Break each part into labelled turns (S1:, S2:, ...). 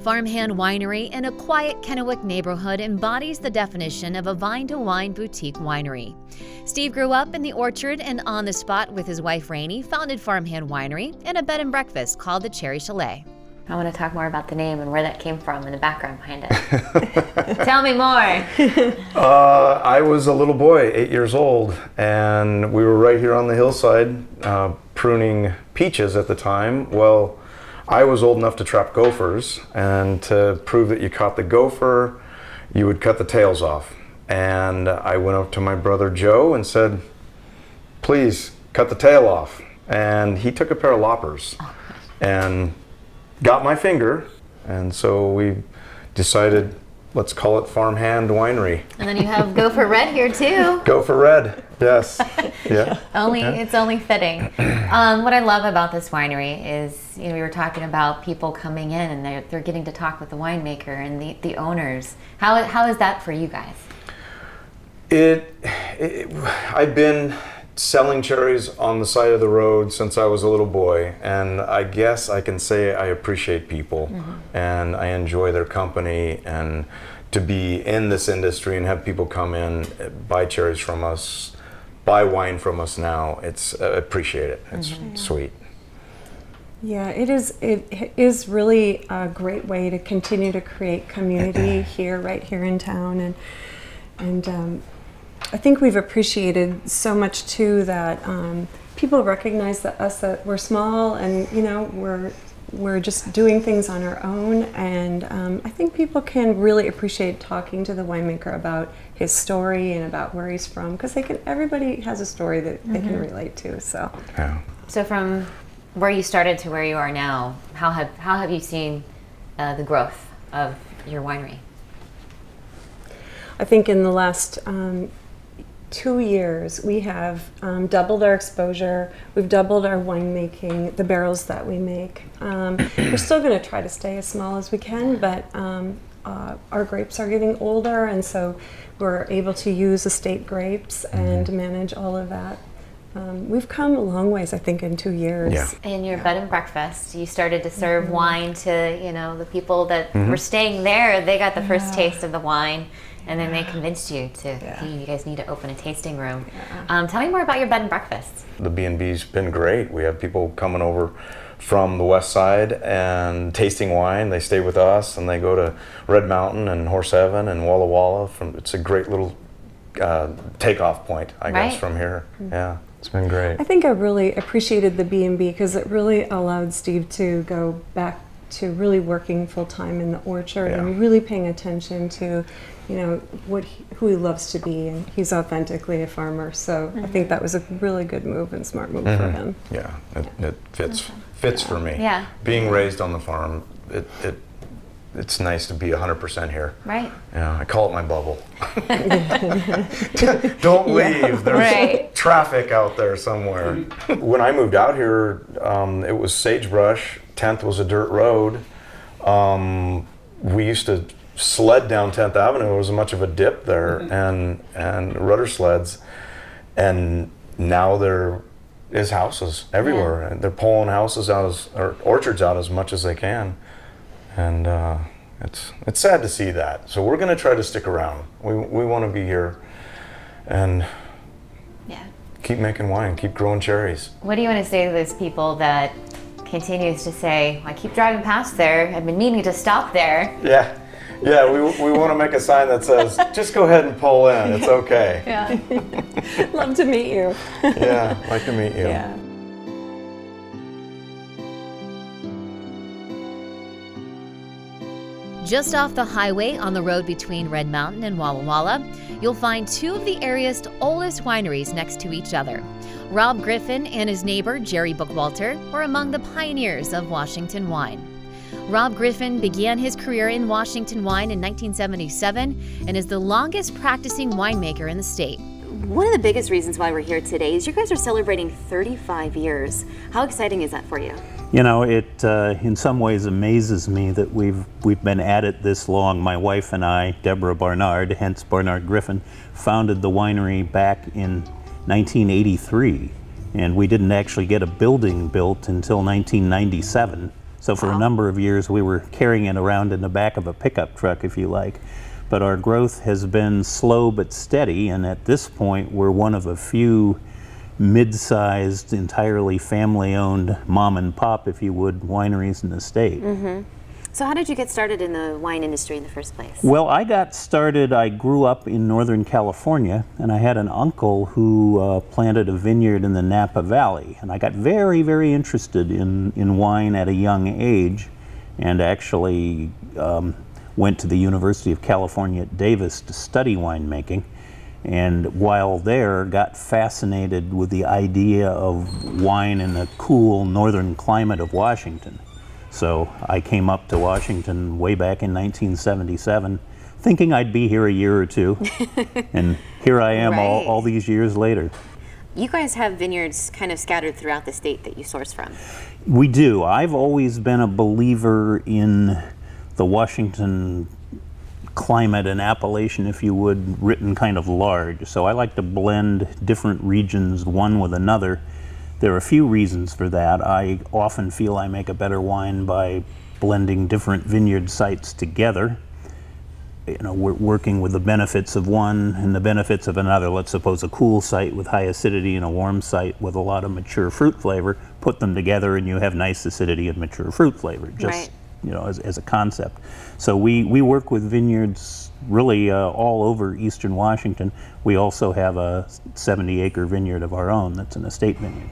S1: Farmhand Winery in a quiet Kennewick neighborhood embodies the definition of a vine-to-wine boutique winery. Steve grew up in the orchard and on the spot with his wife Rainey founded Farmhand Winery and a bed and breakfast called the Cherry Chalet.
S2: I want to talk more about the name and where that came from and the background behind it. Tell me more.
S3: I was a little boy, 8 years old, and we were right here on the hillside pruning peaches at the time. Well, I was old enough to trap gophers, and to prove that you caught the gopher, you would cut the tails off. And I went up to my brother Joe and said, please cut the tail off. And he took a pair of loppers and got my finger, and so we decided, let's call it Farmhand Winery.
S2: And then you have Gopher Red here too.
S3: Gopher Red, yes. Yeah.
S2: It's only fitting. What I love about this winery is, we were talking about people coming in and they're getting to talk with the winemaker and the owners. How is that for you guys?
S3: I've been selling cherries on the side of the road since I was a little boy, and I guess I can say I appreciate people, and I enjoy their company, and to be in this industry and have people come in, buy cherries from us, buy wine from us now, I appreciate it. It's sweet.
S4: Yeah, it is really a great way to continue to create community right here in town, and I think we've appreciated so much too that people recognize that we're small, and we're just doing things on our own, and I think people can really appreciate talking to the winemaker about his story and about where he's from, because everybody has a story that they can relate to. So
S2: So from where you started to where you are now, how have you seen the growth of your winery?
S4: I think in the last 2 years, we have doubled our exposure. We've doubled our winemaking, the barrels that we make. We're still going to try to stay as small as we can, but our grapes are getting older, and so we're able to use estate grapes and manage all of that. We've come a long ways, I think, in 2 years.
S3: Yeah.
S2: In your bed and breakfast, you started to serve wine to the people that were staying there. They got the first taste of the wine. And then they convinced you you guys need to open a tasting room. Tell me more about your bed and breakfast.
S3: The B&B's been great. We have people coming over from the west side and tasting wine. They stay with us, and they go to Red Mountain and Horse Heaven and Walla Walla. It's a great little takeoff point, I guess, from here. Yeah, it's been great.
S4: I think I really appreciated the B&B because it really allowed Steve to go back to really working full-time in the orchard and really paying attention to who he loves to be, and he's authentically a farmer. So I think that was a really good move and smart move for him.
S3: Yeah, it fits for me.
S2: Yeah.
S3: Being raised on the farm, it's nice to be 100% here.
S2: Right.
S3: Yeah, I call it my bubble. Don't leave. There's traffic out there somewhere. When I moved out here, it was sagebrush. 10th was a dirt road. We used to sled down 10th Avenue. There wasn't much of a dip there, and rudder sleds. And now there is houses everywhere. And they're pulling houses out or orchards out as much as they can. And it's sad to see that. So we're going to try to stick around. We want to be here and keep making wine, keep growing cherries.
S2: What do you want to say to those people that continues to say, I keep driving past there, I've been meaning to stop there?
S3: Yeah, we want to make a sign that says, just go ahead and pull in, it's okay.
S4: Love to meet you.
S3: Yeah, like to meet you.
S4: Yeah.
S1: Just off the highway on the road between Red Mountain and Walla Walla, you'll find two of the area's oldest wineries next to each other. Rob Griffin and his neighbor, Jerry Bookwalter, were among the pioneers of Washington wine. Rob Griffin began his career in Washington wine in 1977 and is the longest practicing winemaker in the state.
S5: One of the biggest reasons why we're here today is you guys are celebrating 35 years. How exciting is that for you?
S6: It in some ways amazes me that we've been at it this long. My wife and I, Deborah Barnard, hence Barnard Griffin, founded the winery back in 1983, and we didn't actually get a building built until 1997. So for a number of years, we were carrying it around in the back of a pickup truck, if you like. But our growth has been slow but steady, and at this point, we're one of a few mid-sized, entirely family-owned mom and pop, if you would, wineries in the state.
S5: So how did you get started in the wine industry in the first place?
S6: Well, I got started, I grew up in Northern California, and I had an uncle who planted a vineyard in the Napa Valley. And I got very, very interested in wine at a young age, and actually went to the University of California at Davis to study winemaking. And while there, got fascinated with the idea of wine in the cool northern climate of Washington. So I came up to Washington way back in 1977, thinking I'd be here a year or two, and here I am all these years later.
S5: You guys have vineyards kind of scattered throughout the state that you source from.
S6: We do. I've always been a believer in the Washington climate and appellation, if you would, written kind of large. So I like to blend different regions one with another. There are a few reasons for that. I often feel I make a better wine by blending different vineyard sites together. You know, we're working with the benefits of one and the benefits of another. Let's suppose a cool site with high acidity and a warm site with a lot of mature fruit flavor. Put them together and you have nice acidity and mature fruit flavor, just you know, as a concept. So we work with vineyards really all over eastern Washington. We also have a 70-acre vineyard of our own that's an estate vineyard.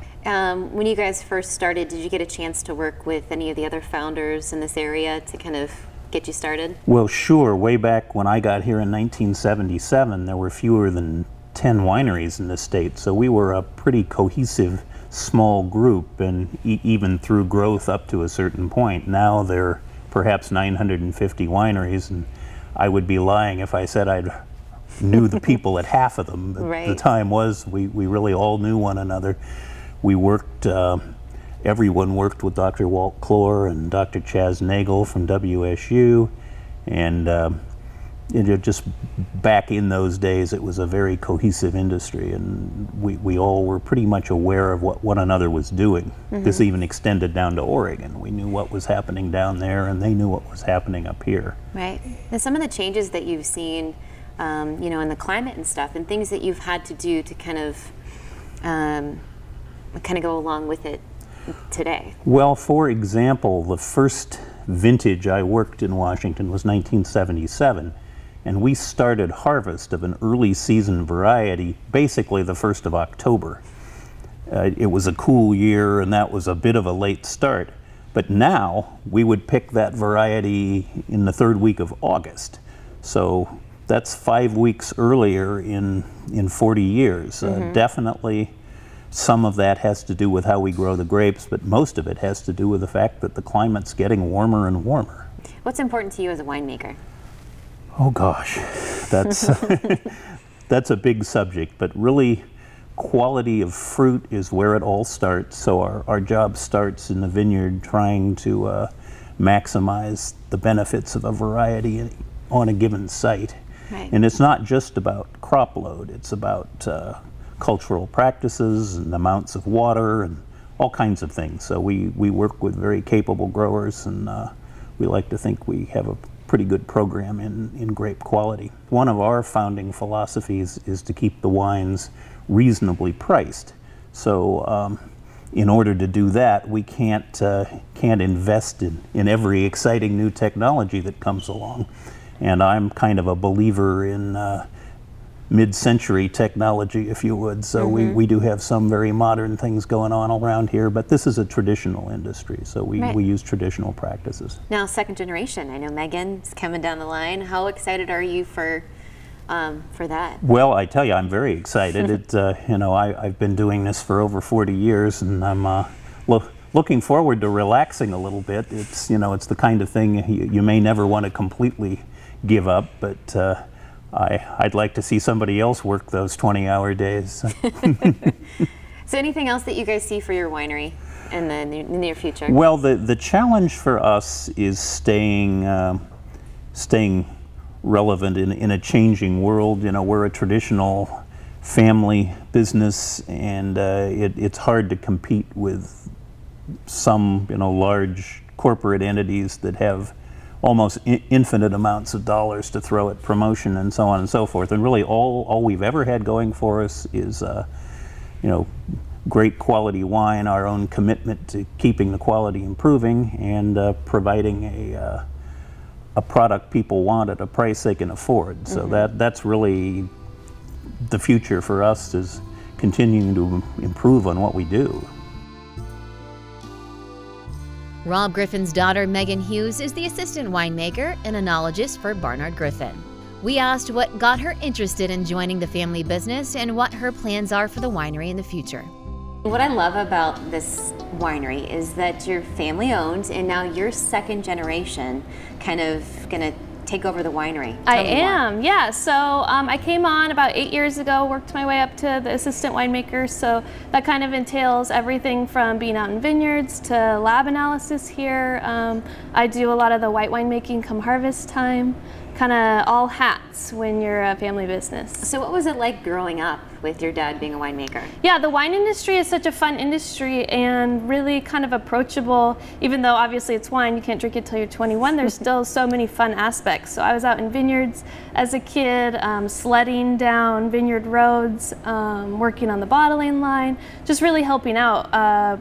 S5: When you guys first started, did you get a chance to work with any of the other founders in this area to kind of get you started?
S6: Well, sure. Way back when I got here in 1977, there were fewer than 10 wineries in the state, so we were a pretty cohesive small group, and even through growth up to a certain point. Now there are perhaps 950 wineries, and I would be lying if I said I knew the people at half of them. The time was we really all knew one another. We worked, everyone worked with Dr. Walt Clore and Dr. Chaz Nagel from WSU, and just back in those days, it was a very cohesive industry, and we all were pretty much aware of what one another was doing. This even extended down to Oregon. We knew what was happening down there, and they knew what was happening up here.
S5: Right. Now, some of the changes that you've seen, you know, in the climate and stuff, and things that you've had to do to kind of go along with it today.
S6: Well, for example, the first vintage I worked in Washington was 1977. And we started harvest of an early season variety basically the 1st of October. It was a cool year, and that was a bit of a late start. But now we would pick that variety in the 3rd week of August. So that's 5 weeks earlier in 40 years. Definitely some of that has to do with how we grow the grapes, but most of it has to do with the fact that the climate's getting warmer and warmer.
S5: What's important to you as a winemaker?
S6: Oh gosh, that's that's a big subject, but really quality of fruit is where it all starts. So our job starts in the vineyard trying to maximize the benefits of a variety on a given site. And it's not just about crop load, it's about cultural practices and amounts of water and all kinds of things. So we work with very capable growers, and we like to think we have a pretty good program in grape quality. One of our founding philosophies is to keep the wines reasonably priced. So in order to do that, we can't invest in every exciting new technology that comes along. And I'm kind of a believer in mid-century technology, if you would. So we do have some very modern things going on around here, but this is a traditional industry, so we use traditional practices.
S5: Now, second generation, I know Megan's coming down the line. How excited are you for that?
S6: Well, I tell you, I'm very excited. You know, I've been doing this for over 40 years, and I'm looking forward to relaxing a little bit. It's, you know, it's the kind of thing you may never want to completely give up, but I'd like to see somebody else work those 20-hour days.
S5: So anything else that you guys see for your winery in the near future?
S6: Well, the challenge for us is staying relevant in a changing world. You know, we're a traditional family business, and it's hard to compete with some, you know, large corporate entities that have almost infinite amounts of dollars to throw at promotion and so on and so forth. And really all we've ever had going for us is, great quality wine, our own commitment to keeping the quality improving, and providing a product people want at a price they can afford. So that's really the future for us, is continuing to improve on what we do.
S1: Rob Griffin's daughter, Megan Hughes, is the assistant winemaker and enologist for Barnard Griffin. We asked what got her interested in joining the family business and what her plans are for the winery in the future.
S5: What I love about this winery is that you're family owned, and now you're second generation kind of gonna take over the winery.
S7: I am, yeah. So I came on about 8 years ago, worked my way up to the assistant winemaker. So that kind of entails everything from being out in vineyards to lab analysis here. I do a lot of the white winemaking come harvest time, kind of all hats when you're a family business.
S5: So what was it like growing up with your dad being a winemaker?
S7: Yeah, the wine industry is such a fun industry and really kind of approachable. Even though obviously it's wine, you can't drink it till you're 21, there's still so many fun aspects. So I was out in vineyards as a kid, sledding down vineyard roads, working on the bottling line, just really helping out,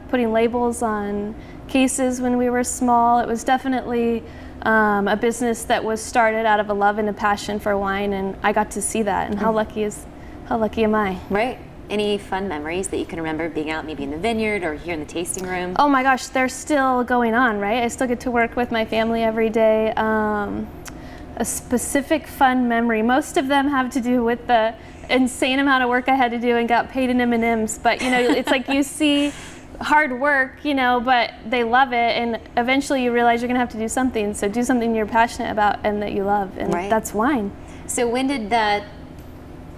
S7: putting labels on cases when we were small. It was definitely a business that was started out of a love and a passion for wine, and I got to see that. And how lucky am I?
S5: Right. Any fun memories that you can remember being out maybe in the vineyard or here in the tasting room?
S7: Oh my gosh, they're still going on, right? I still get to work with my family every day. A specific fun memory, most of them have to do with the insane amount of work I had to do and got paid in M&Ms, but it's like you see hard work, but they love it, and eventually you realize you're gonna have to do something. So do something you're passionate about and that you love, and that's wine.
S5: So when did that,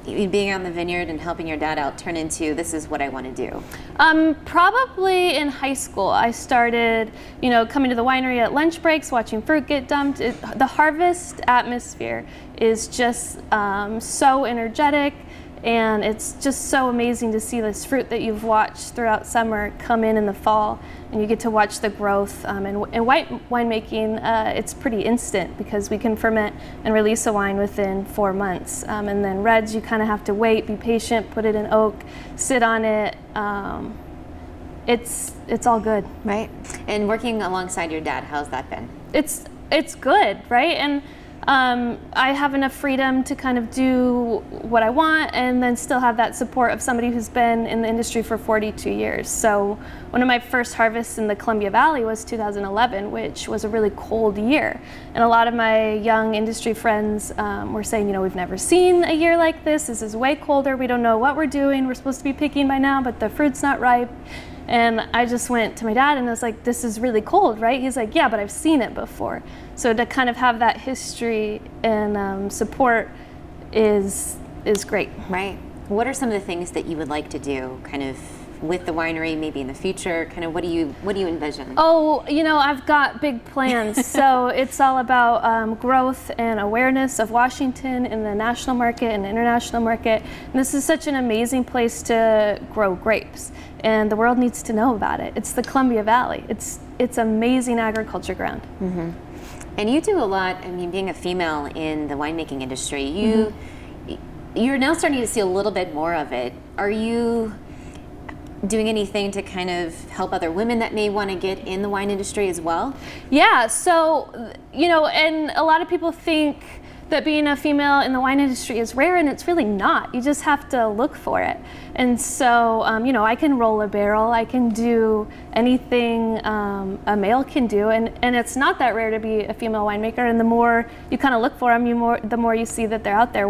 S5: being on the vineyard and helping your dad out, turn into this is what I want to do?
S7: Probably in high school. I started, coming to the winery at lunch breaks, watching fruit get dumped. The harvest atmosphere is just so energetic. And it's just so amazing to see this fruit that you've watched throughout summer come in the fall, and you get to watch the growth. And white winemaking, it's pretty instant because we can ferment and release a wine within 4 months. And then reds, you kind of have to wait, be patient, put it in oak, sit on it. It's all good.
S5: Right. And working alongside your dad, how's that been?
S7: It's good, right? And I have enough freedom to kind of do what I want and then still have that support of somebody who's been in the industry for 42 years. So one of my first harvests in the Columbia Valley was 2011, which was a really cold year. And a lot of my young industry friends were saying, we've never seen a year like this. This is way colder. We don't know what we're doing. We're supposed to be picking by now, but the fruit's not ripe. And I just went to my dad and I was like, this is really cold, right? He's like, yeah, but I've seen it before. So to kind of have that history and support is great.
S5: Right. What are some of the things that you would like to do kind of with the winery, maybe in the future? Kind of what do you envision?
S7: Oh, I've got big plans. So it's all about growth and awareness of Washington in the national market and international market. And this is such an amazing place to grow grapes, and the world needs to know about it. It's the Columbia Valley. It's amazing agriculture ground.
S5: Mm-hmm. And you do a lot. Being a female in the winemaking industry, you're now starting to see a little bit more of it. Are you doing anything to kind of help other women that may want to get in the wine industry as well? Yeah, so,
S7: and a lot of people think that being a female in the wine industry is rare, and it's really not. You just have to look for it. And so, I can roll a barrel, I can do anything a male can do, and it's not that rare to be a female winemaker, and the more you kind of look for them, the more you see that they're out there.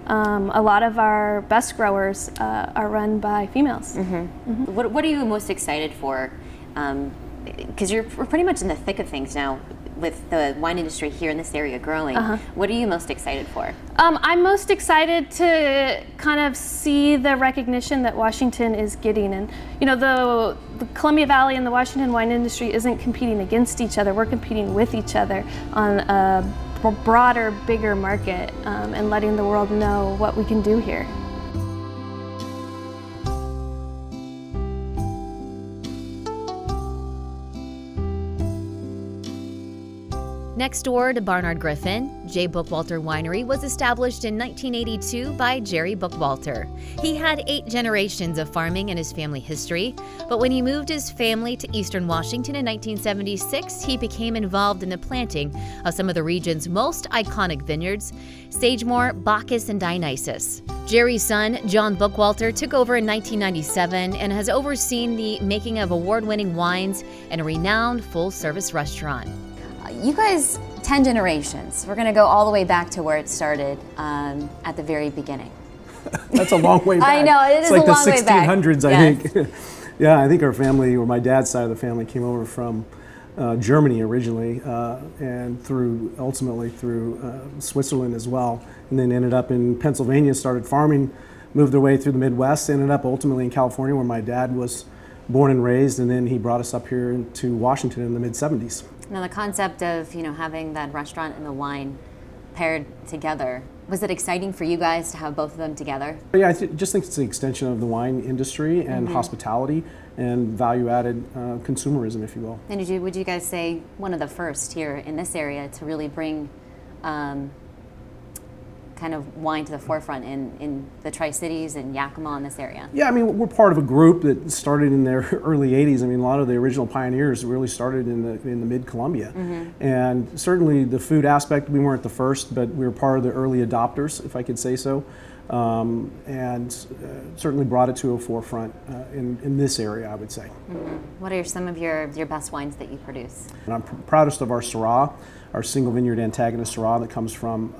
S7: A lot of our best growers are run by females.
S5: Mm-hmm. Mm-hmm. What are you most excited for? Because we're pretty much in the thick of things now with the wine industry here in this area growing. What are you most excited for?
S7: I'm most excited to kind of see the recognition that Washington is getting. And the Columbia Valley and the Washington wine industry isn't competing against each other. We're competing with each other on a broader, bigger market, and letting the world know what we can do here.
S1: Next door to Barnard Griffin, J. Bookwalter Winery was established in 1982 by Jerry Bookwalter. He had 8 generations of farming in his family history, but when he moved his family to Eastern Washington in 1976, he became involved in the planting of some of the region's most iconic vineyards, Sagemore, Bacchus, and Dionysus. Jerry's son, John Bookwalter, took over in 1997 and has overseen the making of award-winning wines and a renowned full-service restaurant.
S5: You guys, 10 generations. We're going to go all the way back to where it started at the very beginning.
S8: That's a long way back.
S5: I know, it is
S8: like
S5: a long way back.
S8: It's like the 1600s, I think. Yeah, I think our family, or my dad's side of the family, came over from Germany originally, and ultimately through Switzerland as well, and then ended up in Pennsylvania, started farming, moved their way through the Midwest, ended up ultimately in California, where my dad was born and raised, and then he brought us up here to Washington in the mid-70s.
S5: Now, the concept of having that restaurant and the wine paired together, was it exciting for you guys to have both of them together?
S8: Yeah, I just think it's an extension of the wine industry and hospitality and value-added consumerism, if you will.
S5: And would you guys say one of the first here in this area to really bring kind of wine to the forefront in the Tri-Cities and Yakima in this area?
S8: Yeah, I mean, we're part of a group that started in their early 80s. I mean, a lot of the original pioneers really started in the mid-Columbia. And certainly the food aspect, we weren't the first, but we were part of the early adopters, if I could say so. And certainly brought it to a forefront in this area, I would say.
S5: What are some of your best wines that you produce?
S8: And I'm proudest of our Syrah, our single vineyard antagonist Syrah that comes from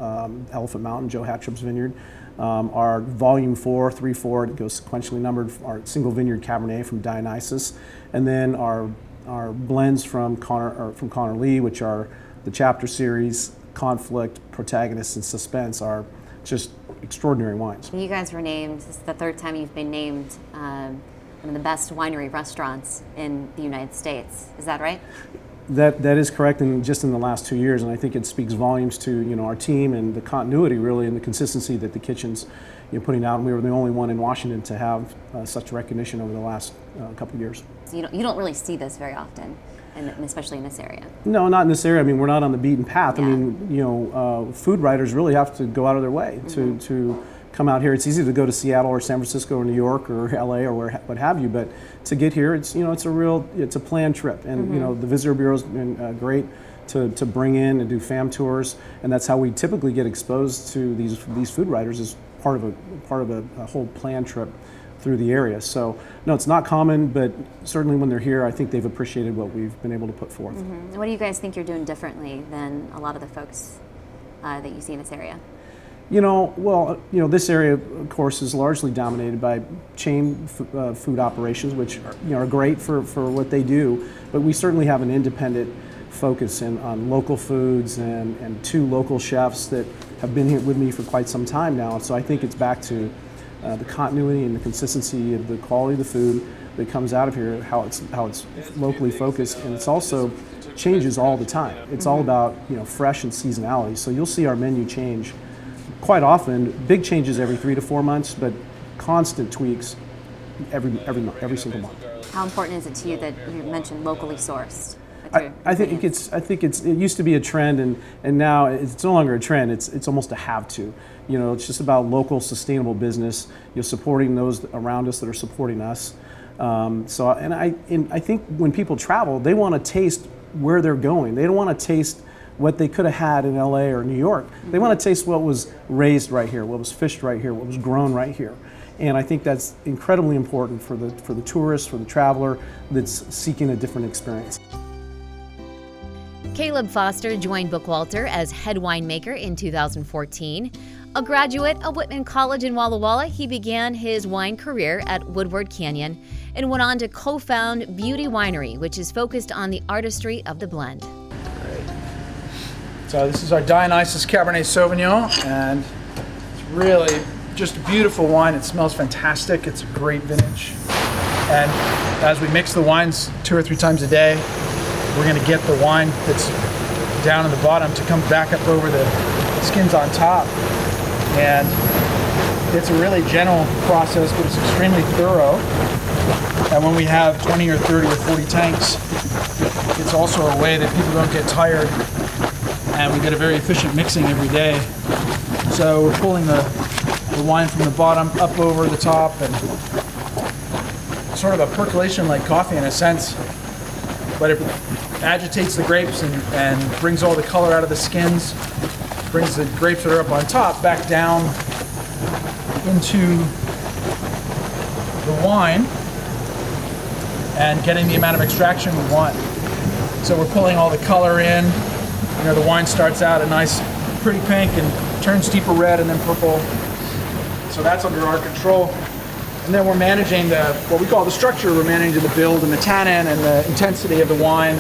S8: Elephant Mountain, Joe Hatchup's vineyard. Our volume 4, 3-4, it goes sequentially numbered, our single vineyard Cabernet from Dionysus. And then our blends from Connor Lee, which are the chapter series, Conflict, Protagonist, and Suspense, are just extraordinary wines.
S5: You guys were named, this is the 3rd time you've been named one of the best winery restaurants in the United States. Is that right?
S8: That is correct, and just in the last 2 years, and I think it speaks volumes to our team and the continuity really and the consistency that the kitchen's putting out. And we were the only one in Washington to have such recognition over the last couple of years.
S5: So you don't really see this very often, and especially in this area.
S8: No, not in this area. I mean, we're not on the beaten path. Yeah. I mean, food writers really have to go out of their way to come out here. It's easy to go to Seattle or San Francisco or New York or LA or what have you, but to get here, it's a planned trip, and the visitor bureau's been great to bring in and do fam tours, and that's how we typically get exposed to these food writers as part of a whole planned trip through the area. So no, it's not common, but certainly when they're here, I think they've appreciated what we've been able to put forth.
S5: What do you guys think you're doing differently than a lot of the folks that you see in this area?
S8: This area, of course, is largely dominated by chain food operations, which are great for what they do, but we certainly have an independent focus on local foods and 2 local chefs that have been here with me for quite some time now. So I think it's back to the continuity and the consistency of the quality of the food that comes out of here, how it's locally focused, and it's also changes all the time. It's all about fresh and seasonality. So you'll see our menu change quite often, big changes every 3 to 4 months, but constant tweaks every single month.
S5: How important is it to you that you mentioned locally sourced?
S8: I think it used to be a trend, and now it's no longer a trend. It's almost a have to. It's just about local sustainable business. Supporting those around us that are supporting us. I think when people travel, they want to taste where they're going. They don't want to taste what they could have had in LA or New York. They want to taste what was raised right here, what was fished right here, what was grown right here. And I think that's incredibly important for the tourist, for the traveler that's seeking a different experience.
S1: Caleb Foster joined Bookwalter as head winemaker in 2014. A graduate of Whitman College in Walla Walla, he began his wine career at Woodward Canyon and went on to co-found Beauty Winery, which is focused on the artistry of the blend.
S9: So this is our Dionysus Cabernet Sauvignon, and it's really just a beautiful wine. It smells fantastic. It's a great vintage. And as we mix the wines 2 or 3 times a day, we're going to get the wine that's down in the bottom to come back up over the skins on top. And it's a really gentle process, but it's extremely thorough. And when we have 20 or 30 or 40 tanks, it's also a way that people don't get tired and we get a very efficient mixing every day. So we're pulling the wine from the bottom up over the top, and sort of a percolation like coffee in a sense, but it agitates the grapes and brings all the color out of the skins, brings the grapes that are up on top back down into the wine and getting the amount of extraction we want. So we're pulling all the color in. You know, the wine starts out a nice pretty pink and turns deeper red and then purple. So that's under our control. And then we're managing what we call the structure. We're managing the build and the tannin and the intensity of the wine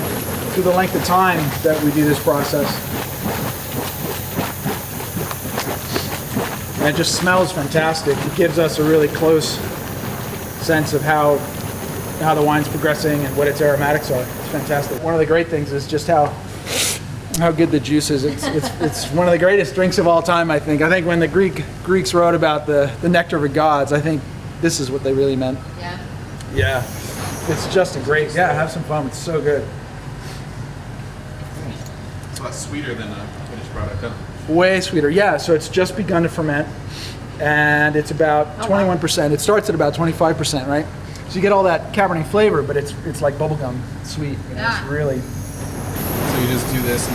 S9: through the length of time that we do this process. And it just smells fantastic. It gives us a really close sense of how the wine's progressing and what its aromatics are. It's fantastic. One of the great things is just how good the juice is. It's one of the greatest drinks of all time, I think. I think when the Greeks wrote about the nectar of the gods, I think this is what they really meant.
S2: Yeah.
S9: Yeah. It's just a great, have some fun. It's so good.
S10: It's a lot sweeter than a finished product, huh?
S9: Way sweeter, yeah. So it's just begun to ferment, and it's about 21%. It starts at about 25%, right? So you get all that Cabernet flavor, but it's like bubblegum sweet. You know, it's really.
S10: So you just do this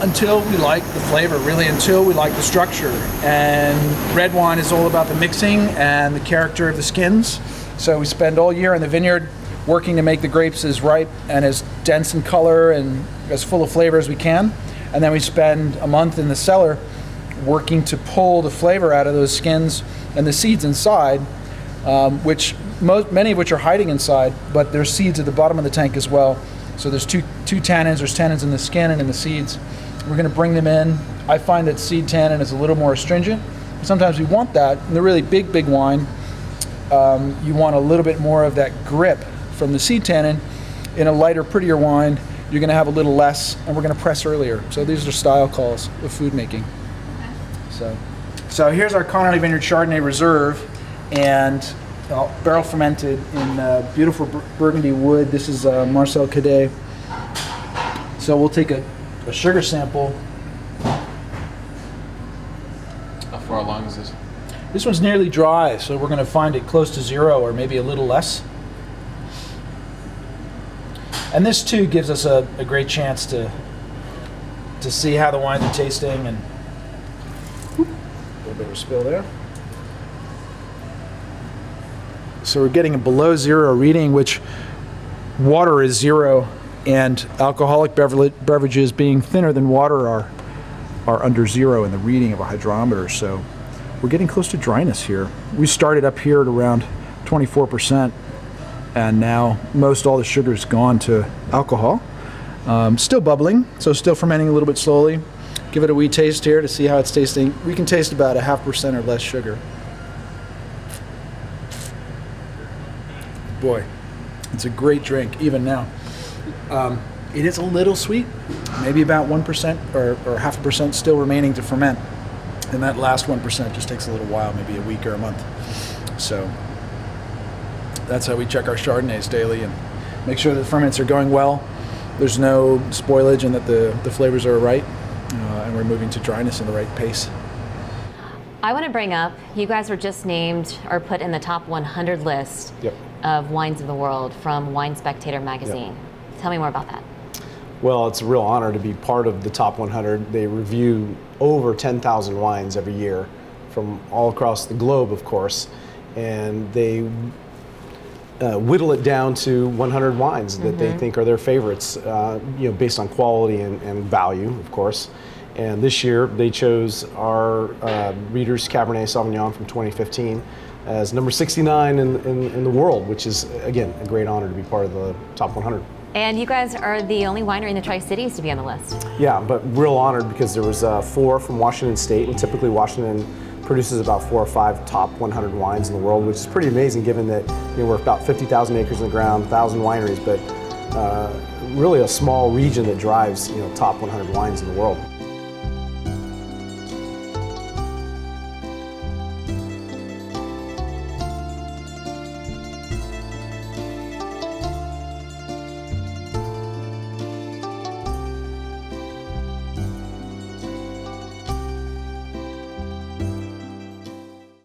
S9: until we like the flavor, really, until we like the structure. And red wine is all about the mixing and the character of the skins. So we spend all year in the vineyard working to make the grapes as ripe and as dense in color and as full of flavor as we can. And then we spend a month in the cellar working to pull the flavor out of those skins and the seeds inside, many of which are hiding inside, but there's seeds at the bottom of the tank as well. So there's two tannins. There's tannins in the skin and in the seeds. We're going to bring them in. I find that seed tannin is a little more astringent. Sometimes we want that. In the really big wine, you want a little bit more of that grip from the seed tannin. In a lighter, prettier wine, you're going to have a little less, and we're going to press earlier. So these are style calls of food making. So here's our Connerly Vineyard Chardonnay Reserve, and barrel fermented in beautiful Burgundy wood. This is Marcel Cadet. So we'll take a sugar sample.
S10: How far along is this?
S9: This one's nearly dry, so we're going to find it close to 0 or maybe a little less. And this too gives us a great chance to see how the wines are tasting, and a little bit of a spill there. So we're getting a below 0 reading, which water is 0, and alcoholic beverages being thinner than water are under 0 in the reading of a hydrometer. So we're getting close to dryness here. We started up here at around 24%. And now most all the sugar is gone to alcohol. Still bubbling, so still fermenting a little bit slowly. Give it a wee taste here to see how it's tasting. We can taste about 0.5% or less sugar. Boy, it's a great drink, even now. It is a little sweet, maybe about 1% or 0.5% still remaining to ferment. And that last 1% just takes a little while, maybe a week or a month. So that's how we check our Chardonnays daily and make sure that the ferments are going well, there's no spoilage, and that the flavors are right, and we're moving to dryness in the right pace.
S2: I want to bring up, you guys were just named or put in the top 100 list of wines in the world from Wine Spectator magazine. Tell me more about that.
S11: Well, it's a real honor to be part of the top 100. They review over 10,000 wines every year from all across the globe, of course, and they whittle it down to 100 wines that they think are their favorites, based on quality and value, of course. And this year they chose our Reader's Cabernet Sauvignon from 2015 as number 69 in the world, which is, again, a great honor to be part of the top 100.
S2: And you guys are the only winery in the Tri-Cities to be on the list.
S11: Yeah, but real honored because there was 4 from Washington State, and typically Washington produces about 4 or 5 top 100 wines in the world, which is pretty amazing given that we're about 50,000 acres in the ground, 1,000 wineries, but really a small region that drives top 100 wines in the world.